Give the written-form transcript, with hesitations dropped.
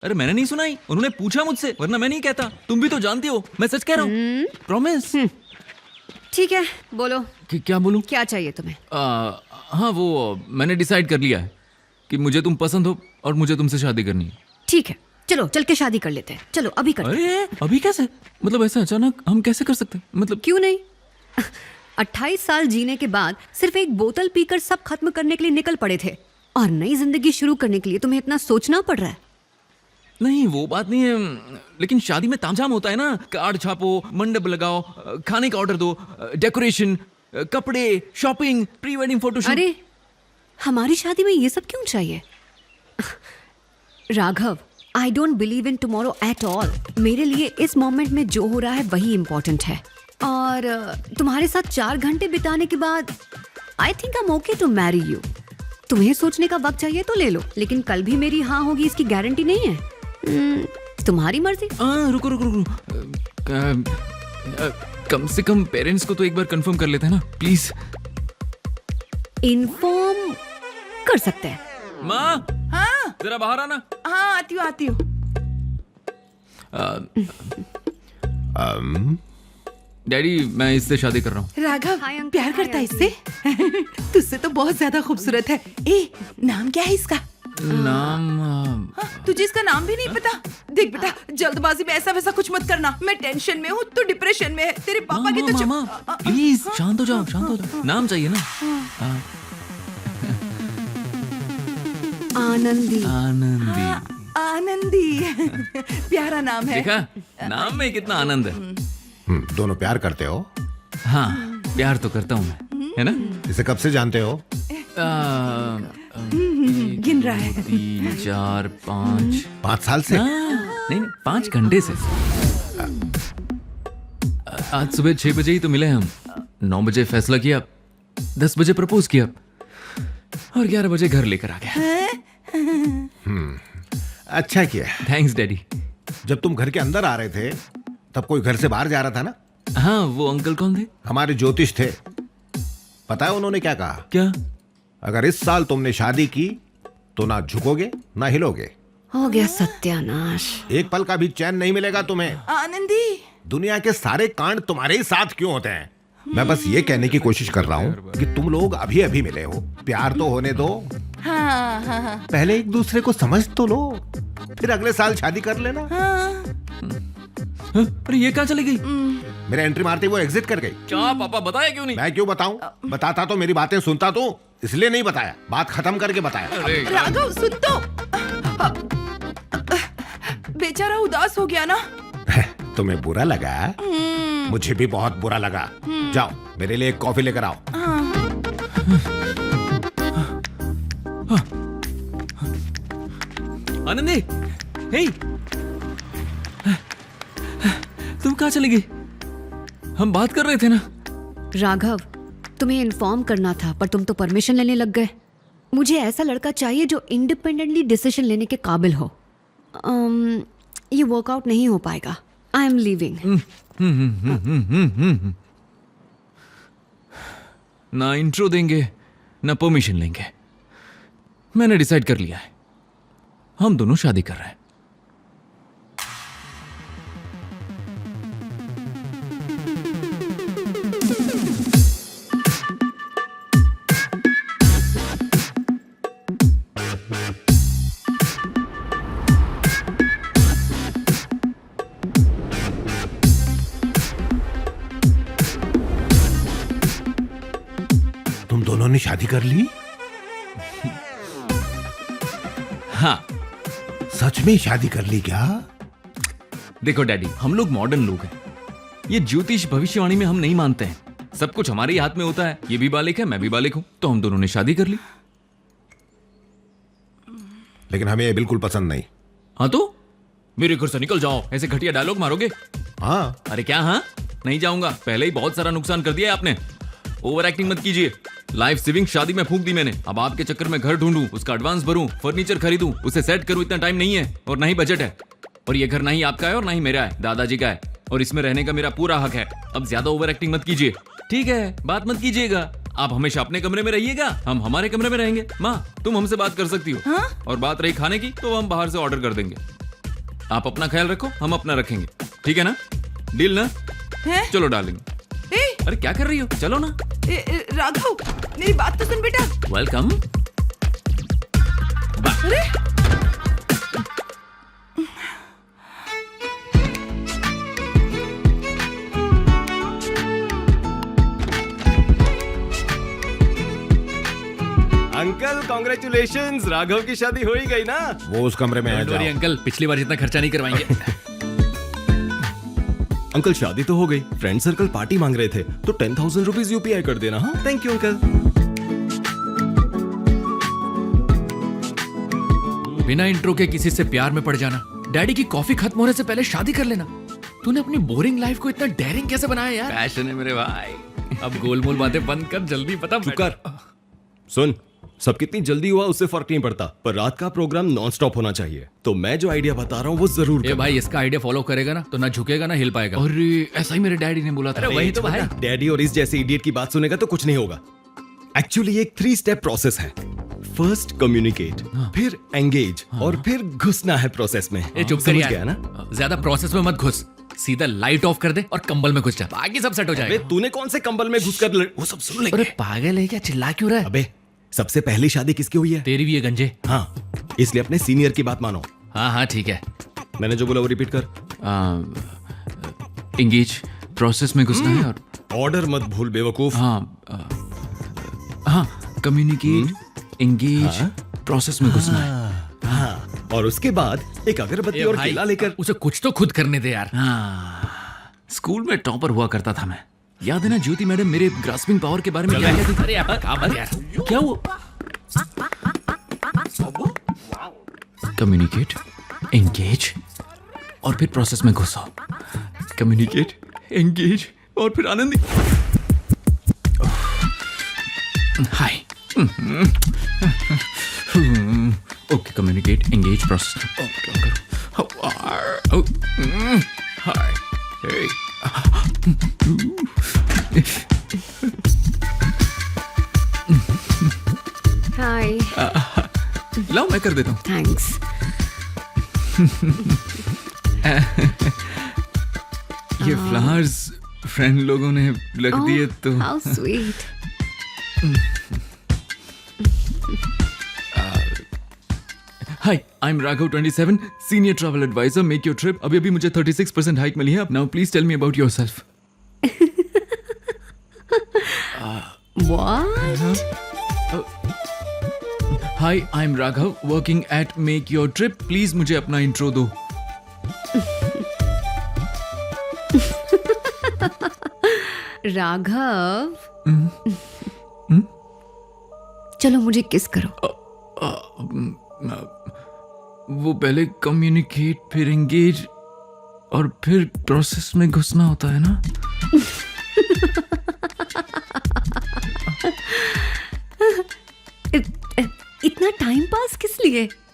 अरे मैंने नहीं सुनाई, उन्होंने पूछा मुझसे, वरना मैं नहीं कहता। तुम भी तो जानती हो मैं सच कह रहा हूँ। प्रॉमिस। ठीक है, बोलो क्या बोलूं? क्या चाहिए तुम्हें? हाँ वो मैंने डिसाइड कर लिया है कि मुझे तुम पसंद हो और मुझे तुमसे शादी करनी है। ठीक है, चलो चल के शादी कर लेते हैं। चलो अभी करते हैं। अरे अभी कैसे? मतलब ऐसे अचानक हम कैसे कर सकते हैं? मतलब क्यों नहीं? 28 साल जीने के बाद सिर्फ एक बोतल पीकर सब खत्म करने के लिए निकल पड़े थे, और नई जिंदगी शुरू करने के लिए तुम्हें इतना सोचना पड़ रहा है? नहीं वो बात नहीं है, लेकिन शादी में तामझाम होता है ना। कार्ड छापो, मंडप लगाओ, खाने का ऑर्डर दो, डेकोरेशन, कपड़े, शॉपिंग, प्री वेडिंग फोटोशूट। अरे हमारी शादी में ये सब क्यों चाहिए? Raghav, I don't believe in tomorrow at all. मेरे लिए इस मोमेंट में जो हो रहा है वही इम्पोर्टेंट है, और तुम्हारे साथ 4 घंटे बिताने के बाद I think I am okay to marry you. तुम्हें सोचने का वक्त चाहिए तो ले लो, लेकिन कल भी मेरी हाँ होगी इसकी गारंटी नहीं है। तुम्हारी मर्जी। रुको रुको रुको, कम से कम पेरेंट्स को तो एक बार कंफर्म कर लेते हैं ना, प्लीज। इन्फॉर्म कर सकते हैं। माँ हाँ जरा बाहर आना। हाँ आती हूँ। डैडी मैं इससे शादी कर रहा हूँ। राघव हाय अंकल, प्यार हाय करता है इससे? तुझसे तो बहुत ज्यादा खूबसूरत है। ए नाम क्या है इसका? नाम हाँ, तुझे इसका नाम भी नहीं पता? देख बेटा, जल्दबाजी में ऐसा वैसा कुछ मत करना। मैं टेंशन में हूँ, तू डिप्रेशन में है। तेरे पापा की तो मामा प्लीज शांत हो जाओ, शांत हो जाओ। नाम चाहिए ना। आनंदी। आनंदी। आनंदी प्यारा नाम है। देखा नाम में कितना आनंद है। दोनों प्यार करते हो? हाँ प्यार तो करता हूँ मैं, है ना? इसे कब से जानते हो? गिन रहा है। 3 4 5 5 साल से? नहीं 5 घंटे से। आज सुबह 6 बजे ही तो मिले हम। 9 बजे फैसला किया, 10 बजे प्रपोज किया, और 11 बजे घर लेकर आ गया। अच्छा किया। Thanks daddy. जब तुम घर के अंदर आ रहे थे तब कोई घर से बाहर जा रहा था ना? हाँ वो अंकल कौन थे? हमारे ज्योतिष थे। पता है उन्होंने क्या कहा? क्या? अगर इस साल तुमने शादी की तो ना झुकोगे ना हिलोगे। हो गया सत्यानाश। एक पल का भी चैन नहीं मिलेगा तुम्हें। आनंदी दुनिया के सारे कांड तुम्हारे ही साथ क्यों होते हैं? मैं बस ये कहने की कोशिश कर रहा हूँ कि तुम लोग अभी अभी मिले हो, प्यार तो होने दो। हाँ हाँ हाँ पहले एक दूसरे को समझ तो लो, फिर अगले साल शादी कर लेना। अरे ये कहाँ चली गई? मेरे एंट्री मारते वो एग्जिट कर गई। क्या पापा बताया क्यों नहीं? मैं क्यों बताऊं? बताता तो मेरी बातें सुनता तू, इसलिए नहीं बताया। बात खत्म करके बताया। अरे राघव सुन तो। बेचारा उदास हो गया ना। तुम्हें बुरा लगा? मुझे भी बहुत बुरा लगा। जाओ मेरे लिए एक कॉफी लेकर आओ। आनंदी, हे तुम कहाँ चली गई? हम बात कर रहे थे ना। राघव, तुम्हें इन्फॉर्म करना था पर तुम तो परमिशन लेने लग गए। मुझे ऐसा लड़का चाहिए जो इंडिपेंडेंटली डिसीजन लेने के काबिल हो। ये वर्कआउट नहीं हो पाएगा। I am leaving. ना इंट्रो देंगे ना परमिशन लेंगे। मैंने डिसाइड कर लिया है, हम दोनों शादी कर रहे हैं। तुम दोनों ने शादी कर ली? हाँ सच में शादी कर ली क्या? देखो डैडी, हम लोग मॉडर्न लोग हैं। ये ज्योतिष भविष्यवाणी में हम नहीं मानते हैं। सब कुछ हमारे ही हाथ में होता है। ये भी बालिक है, मैं भी बालिक हूं, तो हम दोनों ने शादी कर ली। लेकिन हमें ये बिल्कुल पसंद नहीं। हाँ तो मेरे घर से निकल जाओ। ऐसे घटिया डायलॉग मारोगे? हाँ अरे क्या हाँ? नहीं जाऊंगा। पहले ही बहुत सारा नुकसान कर दिया है आपने। ओवर एक्टिंग मत कीजिए। लाइफ सेविंग शादी में फूंक दी मैंने। अब आपके चक्कर में घर ढूंढूं, उसका एडवांस भरूं, फर्नीचर खरीदूं, उसे सेट करूं, इतना टाइम नहीं है और ना ही बजट है। और ये घर ना ही आपका है और ना ही मेरा है, दादाजी का है, और इसमें रहने का मेरा पूरा हक है। अब ज्यादा ओवर एक्टिंग मत कीजिए, ठीक है? बात मत कीजिएगा। आप हमेशा अपने कमरे में रहिएगा, हम हमारे कमरे में रहेंगे। माँ तुम हमसे बात कर सकती हो। हाँ? और बात रही खाने की तो हम बाहर से ऑर्डर कर देंगे। आप अपना ख्याल रखो, हम अपना रखेंगे, ठीक है ना? डील ना? हैं? चलो डार्लिंग। ए, अरे क्या कर रही हो, चलो ना। राघव, मेरी बात तो सुन बेटा। वेलकम। अरे अंकल कॉन्ग्रेचुलेशंस, राघव की शादी हो ही गई ना। वो उस कमरे में आ डोंट वरी जाओ। अंकल, पिछली बार जितना खर्चा नहीं करवाएंगे। अंकल शादी तो हो गई, फ्रेंड सर्कल पार्टी मांग रहे थे, तो 10,000 रुपीज यूपीआई कर देना। हाँ थैंक यू अंकल। बिना इंट्रो के किसी से प्यार में पड़ जाना, डैडी की कॉफी खत्म होने से पहले शादी कर लेना। तूने अपनी बोरिंग लाइफ को इतना डेयरिंग कैसे बनाया यार? पैशन है मेरे भाई। अब गोलमोल बातें बंद कर, जल्दी बता। चुप कर। सुन, सब कितनी जल्दी हुआ उससे फर्क नहीं पड़ता, पर रात का प्रोग्राम नॉन स्टॉप होना चाहिए। तो मैं जो आइडिया बता रहा हूँ वो जरूर ए करना। भाई, इसका आइडिया फॉलो करेगा ना तो ना झुकेगा ना हिल पाएगा। और ऐसा ही मेरे डैडी ने बोला था। अरे वही तो भाई। डैडी और इस जैसे इडियट की बात सुनेगा तो कुछ नहीं होगा। एक्चुअली एक 3 स्टेप प्रोसेस है। फर्स्ट कम्युनिकेट, फिर एंगेज, और फिर घुसना है प्रोसेस में। ए चुप कर समझ यार, गया ना? ज्यादा प्रोसेस में मत घुस, सीधा लाइट ऑफ कर दे और कंबल में घुस जा, बाकी सब सेट हो अबे जाएगा। तूने कौन से कंबल में घुसकर वो सब सुन अरे लेंगे। पागल है क्या, चिल्ला क्यों रहा है? अबे सबसे पहली शादी किसकी हुई है? तेरी भी है गंजे। हाँ, इसलिए अपने सीनियर की बात मानो। हाँ हाँ ठीक है। मैंने जो बोला वो रिपीट कर। इंगेज प्रोसेस में घुसना है और ऑर्डर मत भूल बेवकूफ। हाँ कम्युनिकेट, एंगेज, प्रोसेस में घुसना है। हाँ, और उसके बाद एक अगरबत्ती ए और भाई, केला लेकर। उसे कुछ तो खुद करने दे यार। स्कूल में टॉपर हुआ करता था मैं, याद है ना? ज्योति मैडम मेरे ग्रास्पिंग पावर के बारे में क्या कहती थी? अरे यार, काम यार। क्या वो? कम्युनिकेट, एंगेज और फिर प्रोसेस में घुसो। कम्युनिकेट, एंगेज और फिर Anandi. Hi. Okay, communicate, engage, process. Hi. Hi, लाओ मैं कर देता हूँ। थैंक्स। ये फ्लावर्स फ्रेंड लोगों ने रख दिए तो how sweet. Hi, I am Raghav 27, senior travel advisor, make your trip. अभी अभी मुझे 36% हाइक मिली है। Now please tell me about yourself. What? Hi, I am Raghav, working at make your trip. Please मुझे अपना इंट्रो दो। राघव, चलो मुझे किस करो। वो पहले कम्युनिकेट, फिर एंगेज और फिर प्रोसेस में घुसना होता है ना? इतना टाइम पास किस लिए?